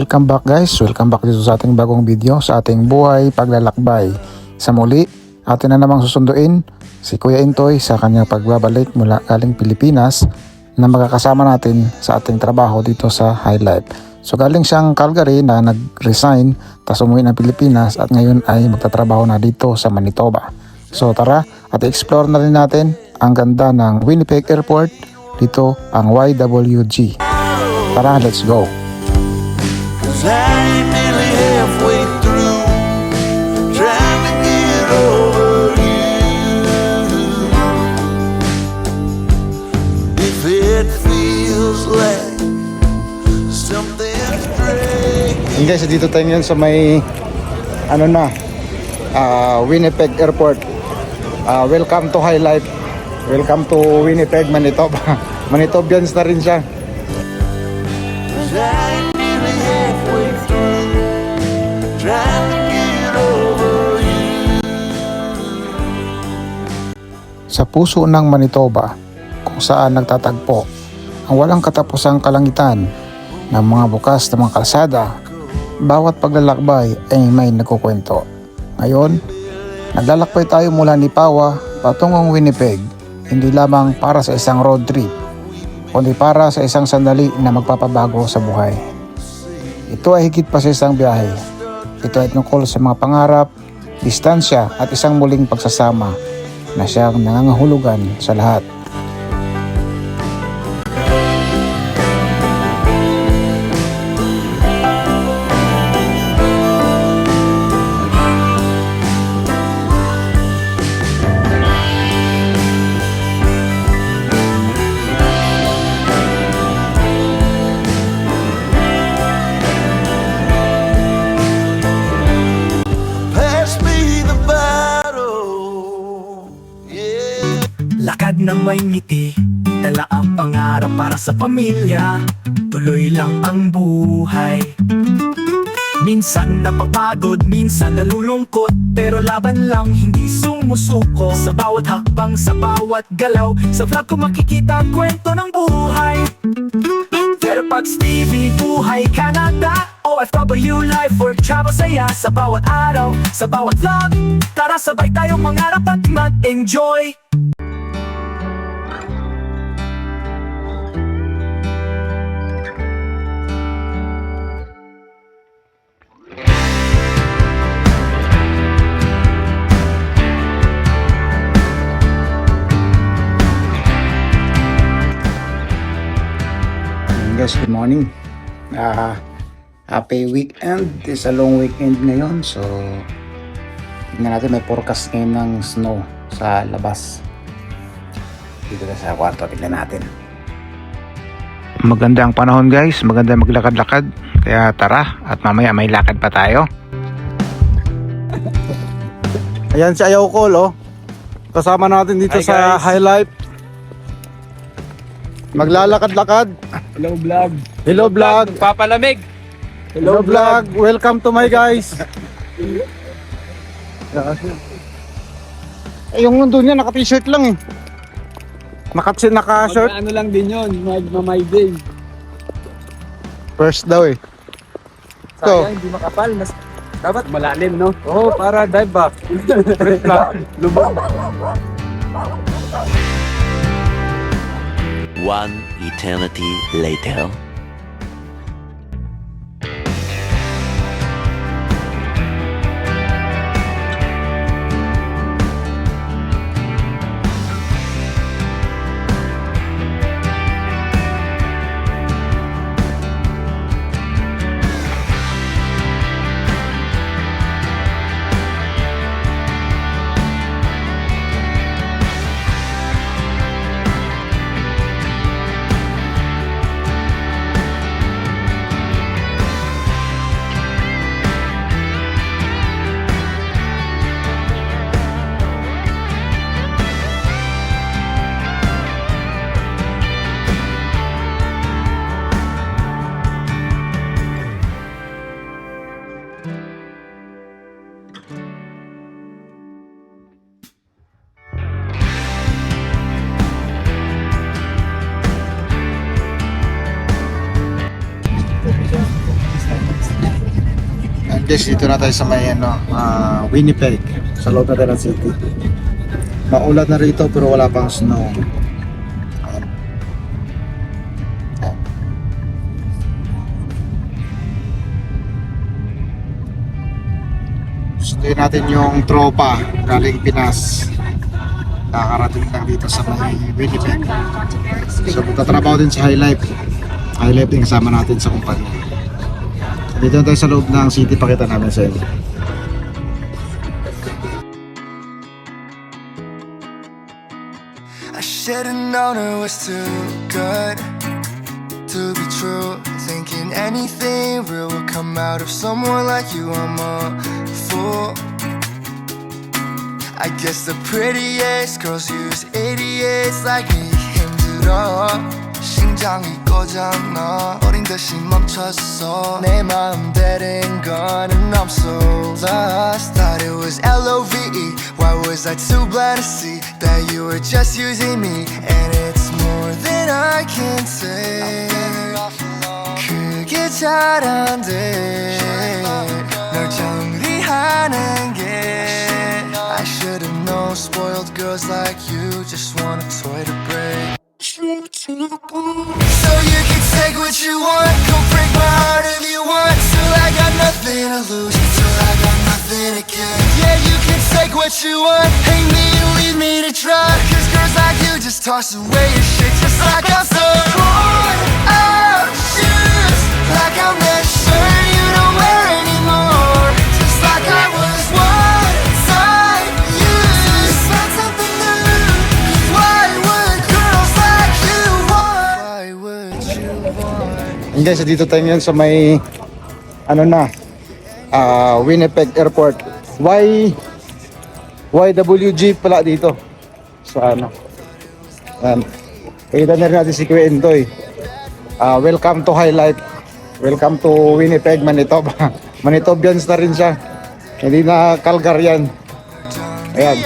Welcome back guys, welcome back dito sa ating bagong video sa ating buhay paglalakbay. Sa muli, atin na namang susunduin si Kuya Intoy sa kanyang pagbabalik mula galing Pilipinas na magkakasama natin sa ating trabaho dito sa High Life. So galing siyang Calgary na nag-resign tapos umuwi ng Pilipinas at ngayon ay magtatrabaho na dito sa Manitoba. So tara at explore na rin natin ang ganda ng Winnipeg Airport, dito ang YWG. Tara, let's go! I'm nearly halfway through trying to get over you. If it feels like something's breaking. Guys, dito tayo ngayon sa may Winnipeg Airport. Welcome to High Life. Welcome to Winnipeg, Manitoba. Manitobians na rin siya. I'm nearly halfway through trying to get over you. Sa puso ng Manitoba, kung saan nagtatagpo ang walang katapusang kalangitan ng mga bukas na mga kalsada, bawat paglalakbay ay may nagkukwento. Ngayon, naglalakbay tayo mula ni Pawa patungong Winnipeg, hindi lamang para sa isang road trip, kundi para sa isang sandali na magpapabago sa buhay. Ito ay higit pa sa isang biyahe. Ito ay tungkol sa mga pangarap, distansya at isang muling pagsasama na siyang nangangahulugan sa lahat. Pass me the bottle, yeah. Lakad ng may ngiti, dala ang pangarap para sa pamilya. Tuloy lang ang buhay. Minsan napapagod, minsan nalulungkot, pero laban lang, hindi sumusuko. Sa bawat hakbang, sa bawat galaw, sa vlog ko makikita ang kwento ng buhay. Fairfax TV, Buhay Canada, OFW life, work, travel, saya sa bawat araw, sa bawat vlog. Tara sabay tayong mangarap at mag-enjoy. Guys, good morning. Happy weekend. It's a long weekend ngayon. So, tingnan natin, may forecast ngayon ng snow sa labas. Dito na sa kwarto, tingnan natin. Maganda ang panahon guys. Maganda maglakad-lakad. Kaya tara, at mamaya may lakad pa tayo. Ayan si Ayaw Call, oh. Kasama natin dito sa High Life. Maglalakad-lakad. Hello vlog. Hello vlog. Papalamig. Hello vlog. Welcome to my guys. Yung mundo niya naka-t-shirt lang eh. Naka-shirt. Ano lang din yun, magmamay din. First daw eh. So, Sayang, hindi makapal. Dapat malalim, no? Oo, para dive back. Lubog. One eternity later. guys, dito na tayo sa may Winnipeg, sa loob na tayo ng city. Maulat na rito pero wala pang snow. Ayan. Ayan. Sunduin natin yung tropa galing Pinas. Nakakarating lang dito sa may Winnipeg. So magtatrabaho din sa High Life. High Life din kasama natin sa kumpanya. Dito na tayo sa loob ng city, pakita namin sa inyo. I should've known it was too good to be true. Thinking anything real would come out of someone like you. I'm a fool. I guess the prettiest girls use idiots like me. 힘들어 심장이 꺼졌나 어린 듯이 멈췄어 내 마음 때린 거는 I'm so lost. Thought it was L-O-V-E. Why was I too blind to see that you were just using me? And it's more than I can say. 그게 잘 안 돼. 널 정리하는 게 I should've known spoiled girls like you just want a toy to break. So you can take what you want, go break my heart if you want. Till I got nothing to lose, till I got nothing to give. Yeah, you can take what you want, hate me and leave me to dry. Cause girls like you just toss away your shit just like I'm so worn out shoes. Like I'm that shirt you don't wear anymore. Just like I was one time used. Find something new. Why would girls like you want? Why would you want? And guys, dito tayo ngayon sa may Winnipeg Airport. YWG pala dito. Sa Ayan. Kita na rin natin si Kuya Intoy. Welcome to High Life. Welcome to Winnipeg, Manitoba. Manitobians na rin siya. Hindi na Calgarian. Ayan.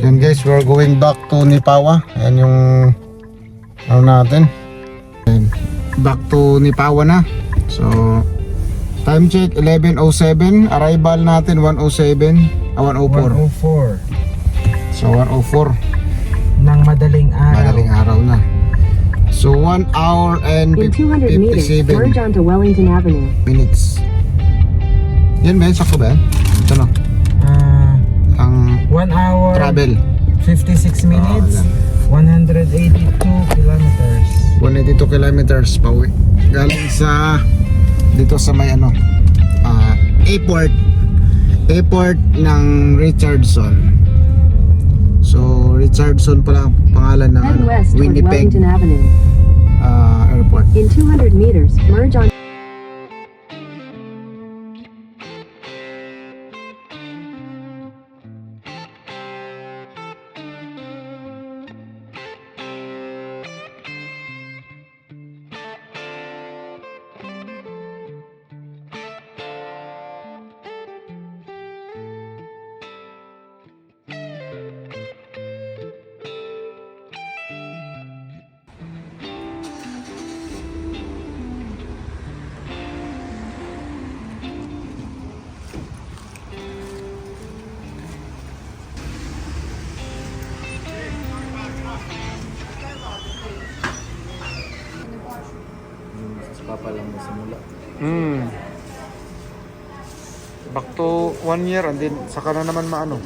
Yan guys, we're going back to Nipawa. Ayan yung natin. Ayan. Back to Nipawa na. So time check 11:07. Arrival natin 1:07. 1:04. 104 So 1:04 ng madaling araw. madaling araw na. So 1 hour and In 200 meters, 57 merge onto Wellington Avenue. minutes. Yan ba? Sakto ba yan? Ito no? Ang 1 hour travel. 56 minutes, 182 kilometers. 182 kilometers pauwi. Galing sa dito sa may airport ng Richardson. So Richardson pala ang pangalan ng Head west toward Winnipeg Wellington Avenue. airport. In 200 meters, merge on Back to 1 year and then saka na naman maano.